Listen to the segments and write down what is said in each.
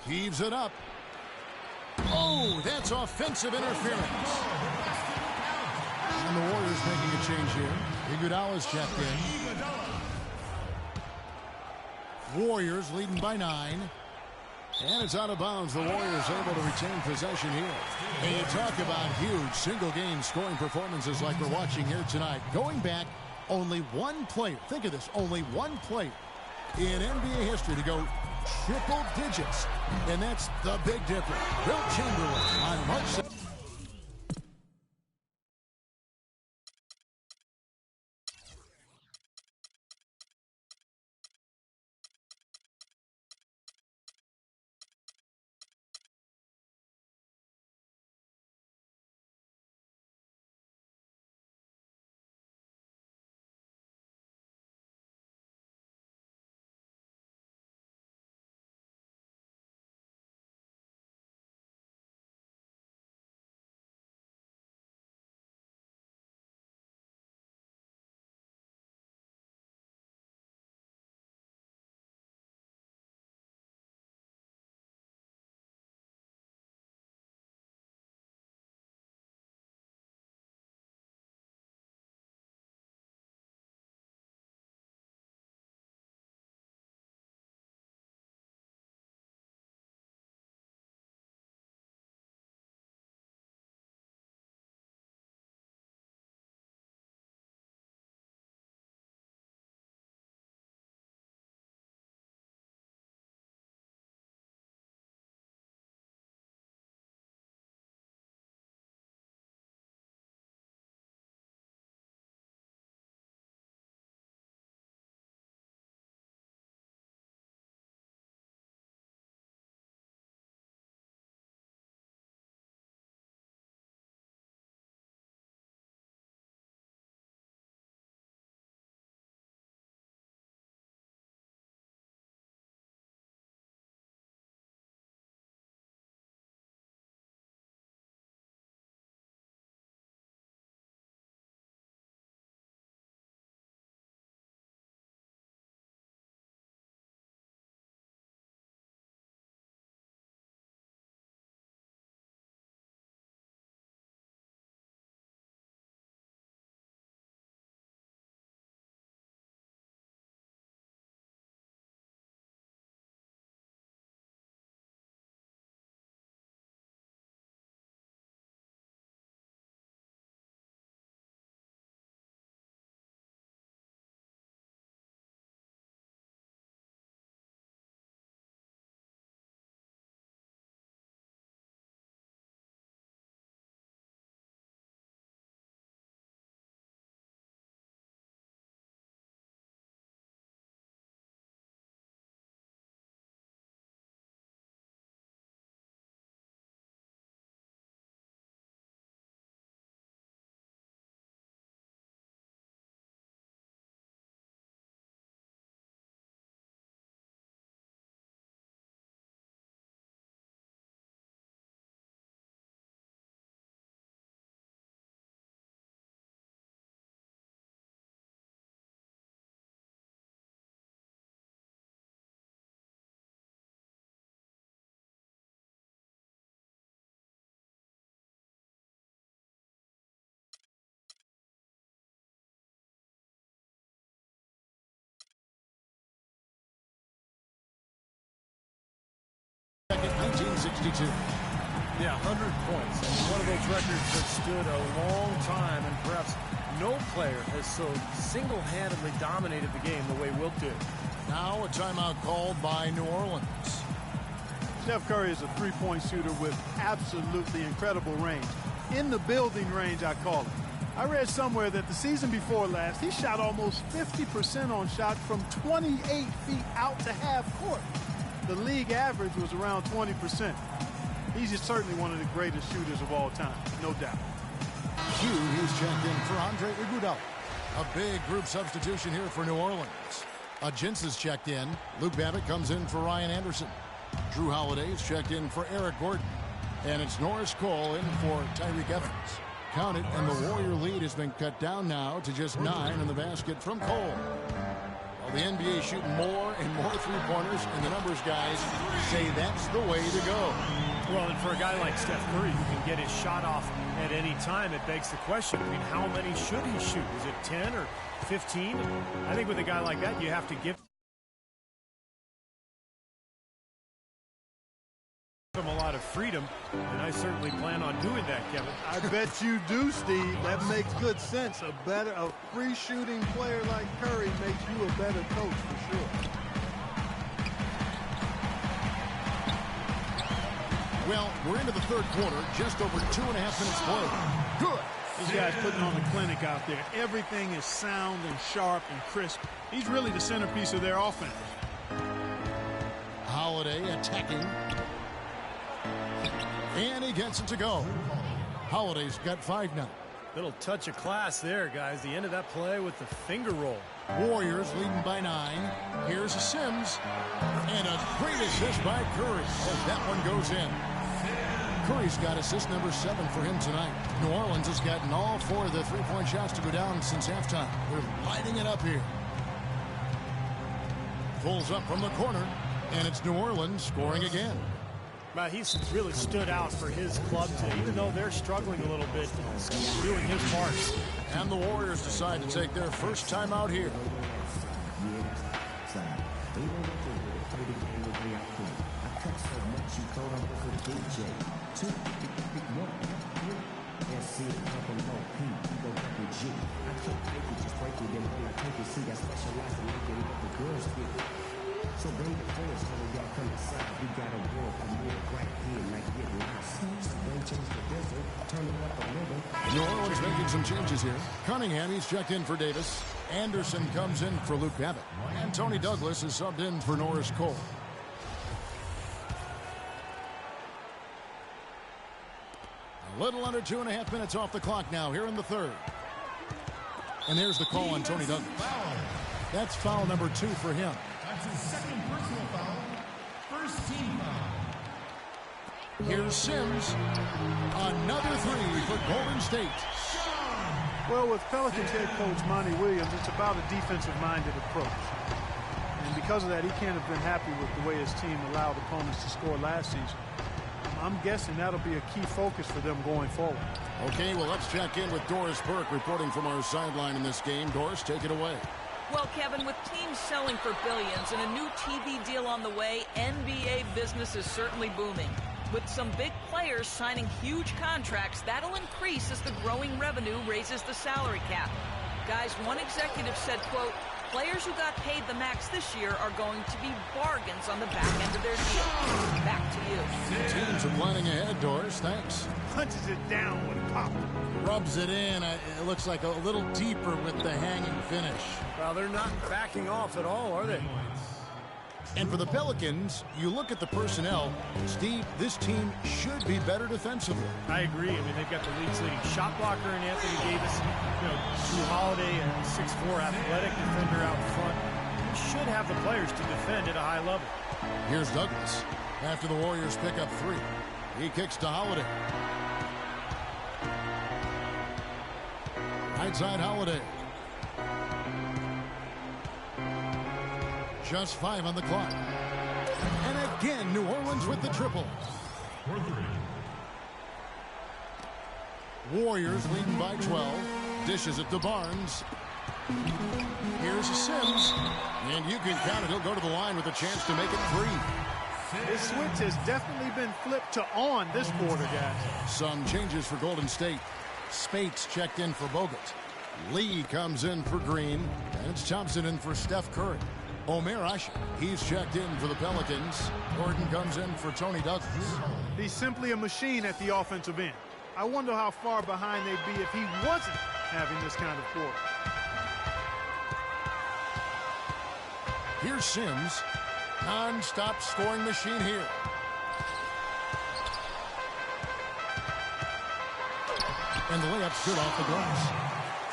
Heaves it up. Oh, that's offensive interference. And the Warriors making a change here. Iguodala's checked in. Warriors leading by 9. And it's out of bounds. The Warriors able to retain possession here. And you talk about huge single-game scoring performances like we're watching here tonight. Going back, only one player, think of this, only one player in NBA history to go triple digits. And that's the big difference. Wilt Chamberlain on March 7th. Second, 1962. Yeah, 100 points. And one of those records that stood a long time, and perhaps no player has so single-handedly dominated the game the way Wilt did. Now a timeout called by New Orleans. Steph Curry is a three-point shooter with absolutely incredible range. In the building range, I call it. I read somewhere that the season before last, he shot almost 50% on shots from 28 feet out to half court. The league average was around 20%. He's just certainly one of the greatest shooters of all time, no doubt. He's checked in for Andre Iguodala. A big group substitution here for New Orleans. Ajince is checked in. Luke Babbitt comes in for Ryan Anderson. Drew Holiday is checked in for Eric Gordon. And it's Norris Cole in for Tyreke Evans. Count it, and the Warrior lead has been cut down now to just 9 in the basket from Cole. Well, The NBA shooting more and more three-pointers, and the numbers guys say that's the way to go. Well, and for a guy like Steph Curry who can get his shot off at any time, it begs the question, I mean, how many should he shoot? Is it 10 or 15? I think with a guy like that, you have to give him a lot of freedom, and I certainly plan on doing that, Kevin. I bet you do, Steve. That makes good sense. A free shooting player like Curry makes you a better coach for sure. Well, we're into the third quarter, just over 2.5 minutes played. Good. This guy's putting on the clinic out there. Everything is sound and sharp and crisp. He's really the centerpiece of their offense. Holiday attacking. And he gets it to go. Holiday's got 5 now. Little touch of class there, guys. The end of that play with the finger roll. Warriors leading by 9. Here's a Sims. And a great assist by Curry as that one goes in. Curry's got assist number 7 for him tonight. New Orleans has gotten all 4 of the three-point shots to go down since halftime. They're lighting it up here. Pulls up from the corner, and it's New Orleans scoring again. Well, he's really stood out for his club, even though they're struggling a little bit, doing his part. And the Warriors decide to take their first time out here. So bring the force when we got from the side. We got a war for more right here, like getting lost. Don't change the desert, turn it up a little. New Orleans making some changes here. Cunningham, he's checked in for Davis. Anderson comes in for Luke Babbitt. And Tony Douglas is subbed in for Norris Cole. A little under 2.5 minutes off the clock now here in the third. And there's the call on Tony Douglas. That's foul number 2 for him. That's his second personal foul. First team foul. Here's Sims. Another 3 for Golden State. Well, with Pelicans head coach Monty Williams, it's about a defensive-minded approach. And because of that, he can't have been happy with the way his team allowed opponents to score last season. I'm guessing that'll be a key focus for them going forward. Okay, well, let's check in with Doris Burke reporting from our sideline in this game. Doris, take it away. Well, Kevin, with teams selling for billions and a new TV deal on the way, NBA business is certainly booming. With some big players signing huge contracts, that'll increase as the growing revenue raises the salary cap. Guys, one executive said, quote, players who got paid the max this year are going to be bargains on the back end of their deal. Back to you. Teams are planning ahead, Doris. Thanks. Punches it down with pop. Rubs it in. It looks like a little deeper with the hanging finish. Well, they're not backing off at all, are they? And for the Pelicans, you look at the personnel. Steve, this team should be better defensively. I agree. I mean, they've got the league's leading shot blocker in Anthony Davis. Drew Holiday, a 6'4" athletic defender out front. They should have the players to defend at a high level. Here's Douglas. After the Warriors pick up 3. He kicks to Holiday. Right side Holiday. Just 5 on the clock. And again, New Orleans with the triple. Warriors leading by 12. Dishes it to Barnes. Here's a Sims. And you can count it. He'll go to the line with a chance to make it 3. This switch has definitely been flipped to on this quarter, guys. Some changes for Golden State. Spates checked in for Bogut. Lee comes in for Green. And it's Thompson in for Steph Curry. Omer Asher, he's checked in for the Pelicans. Gordon comes in for Tony Douglas. He's simply a machine at the offensive end. I wonder how far behind they'd be if he wasn't having this kind of quarter. Here's Sims. Non-stop scoring machine here. And the layup's good off the glass.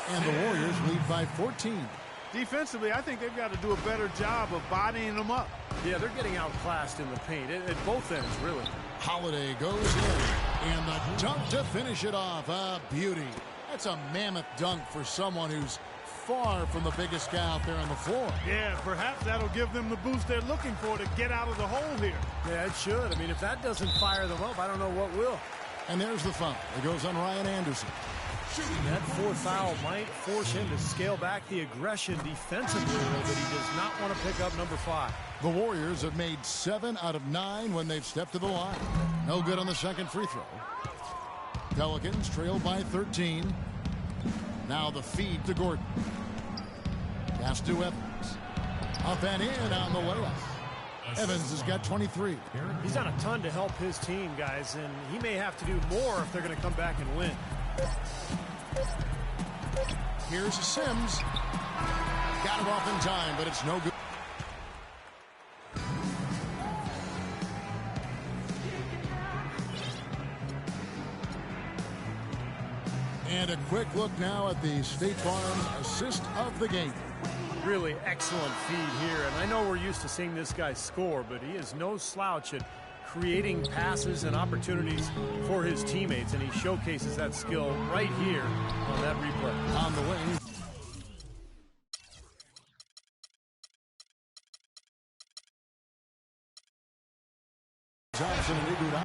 And the Warriors lead by 14. Defensively, I think they've got to do a better job of bodying them up. Yeah, they're getting outclassed in the paint at both ends, really. Holiday goes in. And the dunk to finish it off. A beauty. That's a mammoth dunk for someone who's far from the biggest guy out there on the floor. Yeah, perhaps that'll give them the boost they're looking for to get out of the hole here. Yeah, it should. I mean, if that doesn't fire them up, I don't know what will. And there's the foul. It goes on Ryan Anderson. That fourth foul might force him to scale back the aggression defensively, but he does not want to pick up number 5. The Warriors have made 7 out of 9 when they've stepped to the line. No good on the second free throw. Pelicans trail by 13. Now the feed to Gordon. Pass to Evans. Up and in on the layup. Evans has got 23. He's done a ton to help his team, guys, and he may have to do more if they're going to come back and win. Here's Sims. Got it off in time, but it's no good. And a quick look now at the State Farm assist of the game. Really excellent feed here, and I know we're used to seeing this guy score, but he is no slouch at creating passes and opportunities for his teammates, and he showcases that skill right here on that replay. On the wing. Johnson and Iguodala.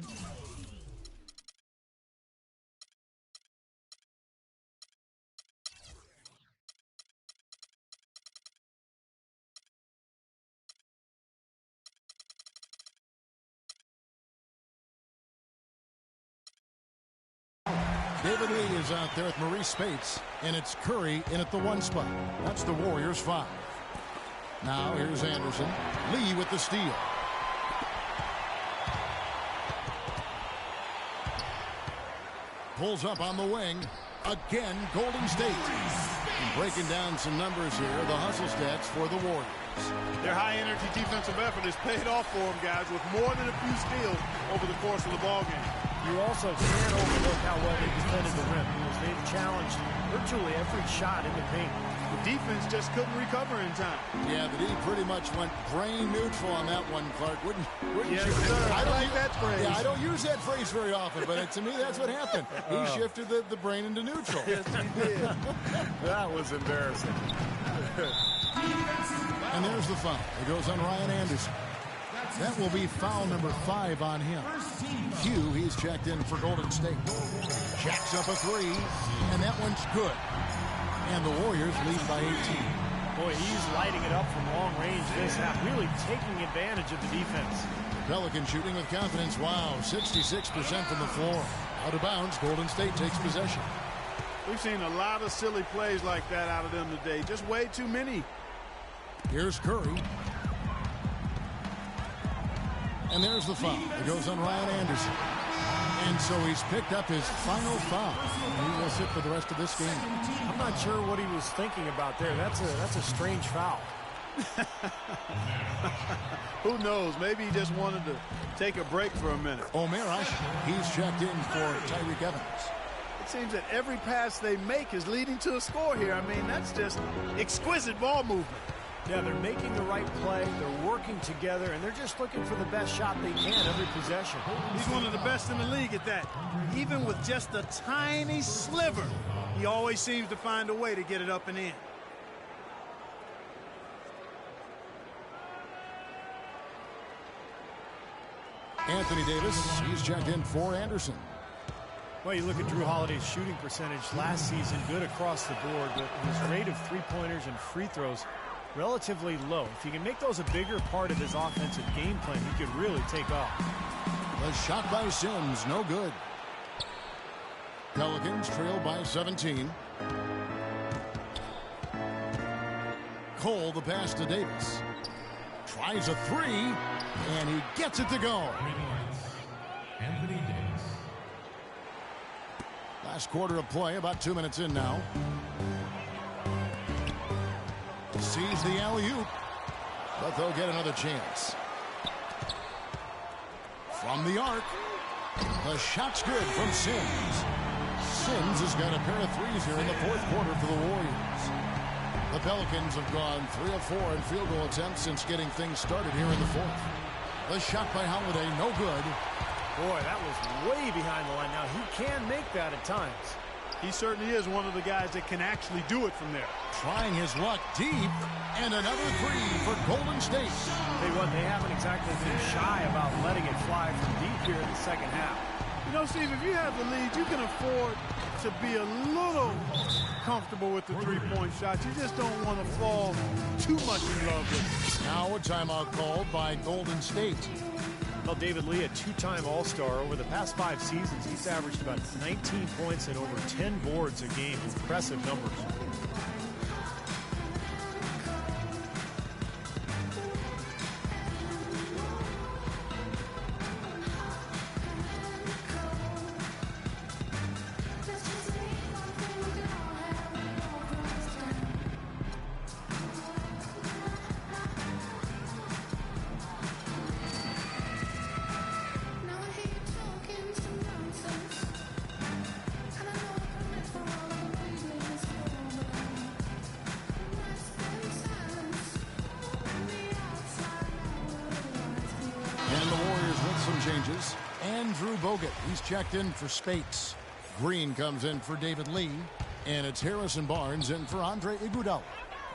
David Lee is out there with Maurice Spates, and it's Curry in at the 1 spot. That's the Warriors' 5. Now here's Anderson. Lee with the steal. Pulls up on the wing. Again, Golden State. And breaking down some numbers here, the hustle stats for the Warriors. Their high-energy defensive effort has paid off for them, guys, with more than a few steals over the course of the ballgame. You also can't overlook how well they defended the rim, because they've challenged virtually every shot in the paint. The defense just couldn't recover in time. Yeah, the D pretty much went brain neutral on that one, Clark. Wouldn't Yes, you? sir. I like that phrase. Yeah, I don't use that phrase very often, but to me, that's what happened. He shifted the brain into neutral. Yes, he did. That was embarrassing. And there's the foul. It goes on Ryan Anderson. That will be foul number 5 on him. Hugh, he's checked in for Golden State. Jacks up a 3, and that one's good. And the Warriors lead by 18. Boy, he's lighting it up from long range this half, really taking advantage of the defense. Pelican shooting with confidence. Wow, 66% from the floor. Out of bounds, Golden State takes possession. We've seen a lot of silly plays like that out of them today. Just way too many. Here's Curry. And there's the foul. It goes on Ryan Anderson. And so he's picked up his final foul. And he will sit for the rest of this game. I'm not sure what he was thinking about there. That's a strange foul. Who knows? Maybe he just wanted to take a break for a minute. Omerosh, he's checked in for Tyreke Evans. It seems that every pass they make is leading to a score here. I mean, that's just exquisite ball movement. Yeah, they're making the right play, they're working together, and they're just looking for the best shot they can every possession. He's one of the best in the league at that. Even with just a tiny sliver, he always seems to find a way to get it up and in. Anthony Davis, he's checked in for Anderson. Well, you look at Drew Holiday's shooting percentage last season, good across the board, but his rate of three-pointers and free throws relatively low. If he can make those a bigger part of his offensive game plan, he could really take off. The shot by Sims, no good. Pelicans trail by 17. Cole, the pass to Davis. Tries a 3, and he gets it to go. Anthony Davis. Last quarter of play, about 2 minutes in now. Sees the alley-oop, but they'll get another chance. From the arc, the shot's good from Sims. Sims has got a pair of threes here in the fourth quarter for the Warriors. The Pelicans have gone 3 of 4 in field goal attempts since getting things started here in the fourth. The shot by Holiday, no good. Boy, that was way behind the line. Now, he can make that at times. He certainly is one of the guys that can actually do it from there. Trying his luck deep, and another three for Golden State. Tell you what, they haven't exactly been shy about letting it fly from deep here in the second half. You know, Steve, if you have the lead, you can afford to be a little comfortable with the three-point shots. You just don't want to fall too much in love with it. Now a timeout called by Golden State. Well, David Lee, a two-time All-Star. Over the past 5 seasons, he's averaged about 19 points and over 10 boards a game. Impressive numbers. Changes. Andrew Bogut, he's checked in for Spates. Green comes in for David Lee. And it's Harrison Barnes in for Andre Iguodala.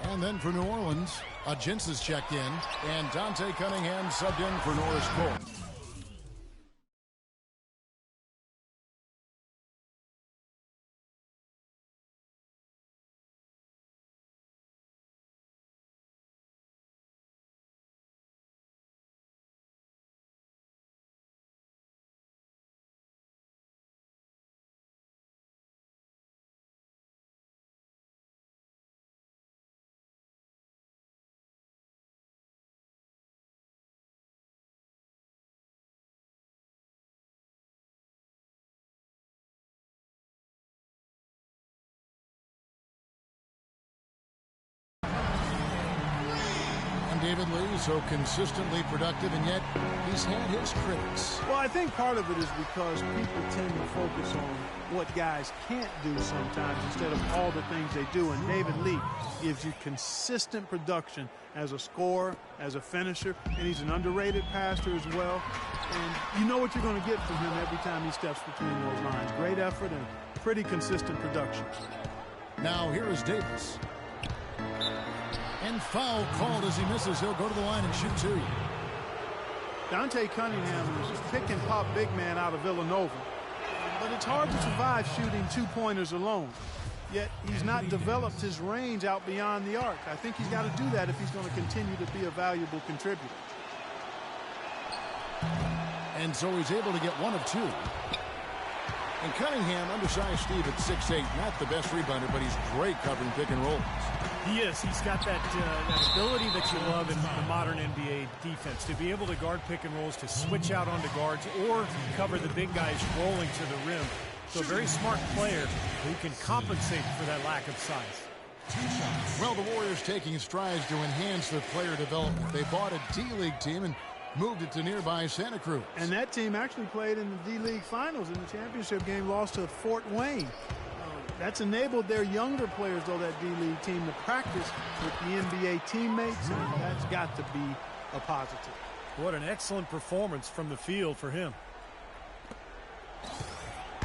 And then for New Orleans, Agins is checked in. And Dante Cunningham subbed in for Norris Cole. David Lee so consistently productive, and yet he's had his critics. Well, I think part of it is because people tend to focus on what guys can't do sometimes instead of all the things they do. And David Lee gives you consistent production as a scorer, as a finisher, and he's an underrated passer as well. And you know what you're going to get from him every time he steps between those lines. Great effort and pretty consistent production. Now here is Davis. And foul called as he misses. He'll go to the line and shoot two. Dante Cunningham is a pick-and-pop big man out of Villanova. But it's hard to survive shooting two-pointers alone. Yet he's not developed his range out beyond the arc. I think he's got to do that if he's going to continue to be a valuable contributor. And so he's able to get one of two. And Cunningham, undersized Steve at 6'8", not the best rebounder, but he's great covering pick and rolls. He is. He's got that ability that you love in the modern NBA defense, to be able to guard pick and rolls, to switch out onto guards, or cover the big guys rolling to the rim. So a very smart player who can compensate for that lack of size. Well, the Warriors taking strides to enhance their player development. They bought a D-League team and moved it to nearby Santa Cruz. And that team actually played in the D-League Finals in the championship game, lost to Fort Wayne. That's enabled their younger players, though, that D-League team, to practice with the NBA teammates, and that's got to be a positive. What an excellent performance from the field for him.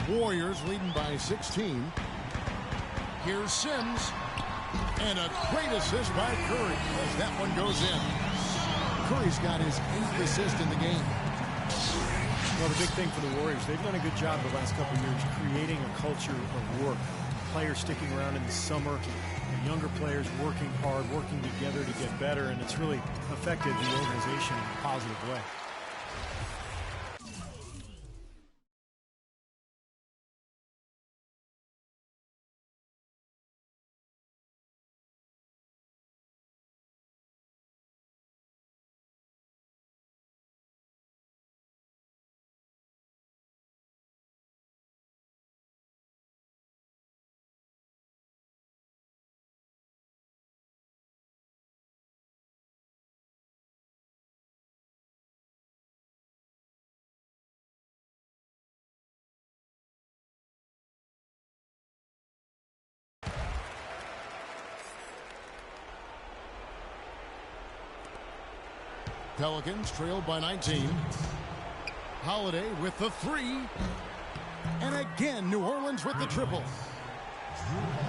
Warriors leading by 16. Here's Sims. And a great assist by Curry as that one goes in. Curry's got his 8th assist in the game. Well, the big thing for the Warriors, they've done a good job the last couple of years creating a culture of work. Players sticking around in the summer, the younger players working hard, working together to get better, and it's really affected the organization in a positive way. Pelicans trailed by 19. Holiday with the three. And again, New Orleans with the triple.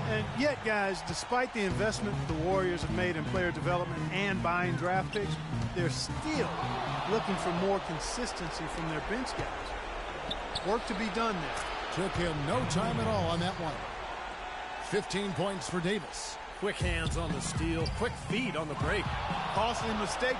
And yet, guys, despite the investment the Warriors have made in player development and buying draft picks, they're still looking for more consistency from their bench guys. Work to be done there. Took him no time at all on that one. 15 points for Davis. Quick hands on the steal, quick feet on the break. Costly mistake.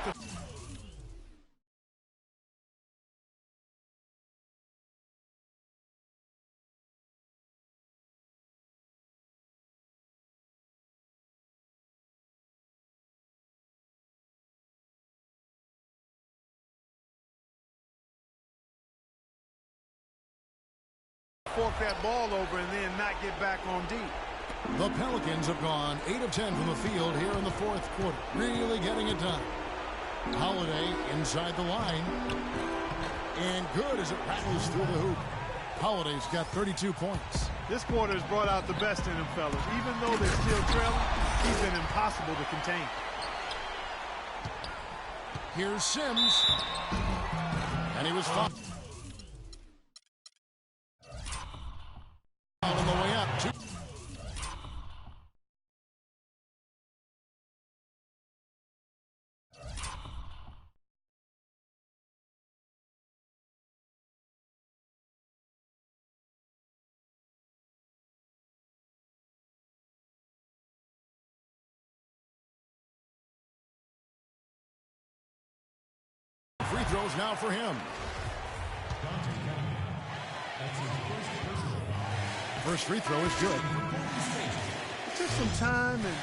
Fork that ball over and then not get back on deep. The Pelicans have gone 8 of 10 from the field here in the fourth quarter. Really getting it done. Holiday inside the line. And good as it rattles through the hoop. Holiday's got 32 points. This quarter has brought out the best in him, fellas. Even though they're still trailing, he's been impossible to contain. Here's Sims. And he was fouled. On the way up. Free throws now for him. First free throw is good. It took some time, and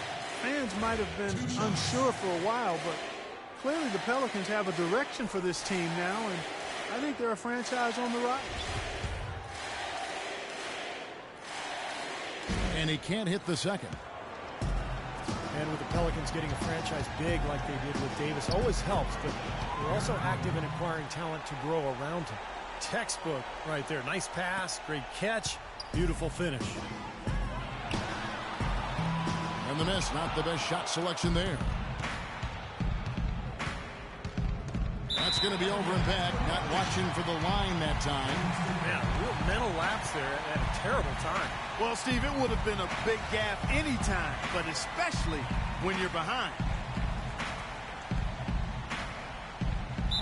fans might have been unsure for a while, but clearly the Pelicans have a direction for this team now, and I think they're a franchise on the rise. And he can't hit the second. And with the Pelicans getting a franchise big like they did with Davis always helps, but they're also active in acquiring talent to grow around him. Textbook right there. Nice pass, great catch, beautiful finish. And the miss, not the best shot selection there. That's going to be over and back. Not watching for the line that time. Man, real mental lapse there at a terrible time. Well, Steve, it would have been a big gap anytime, but especially when you're behind.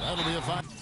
That'll be a 5.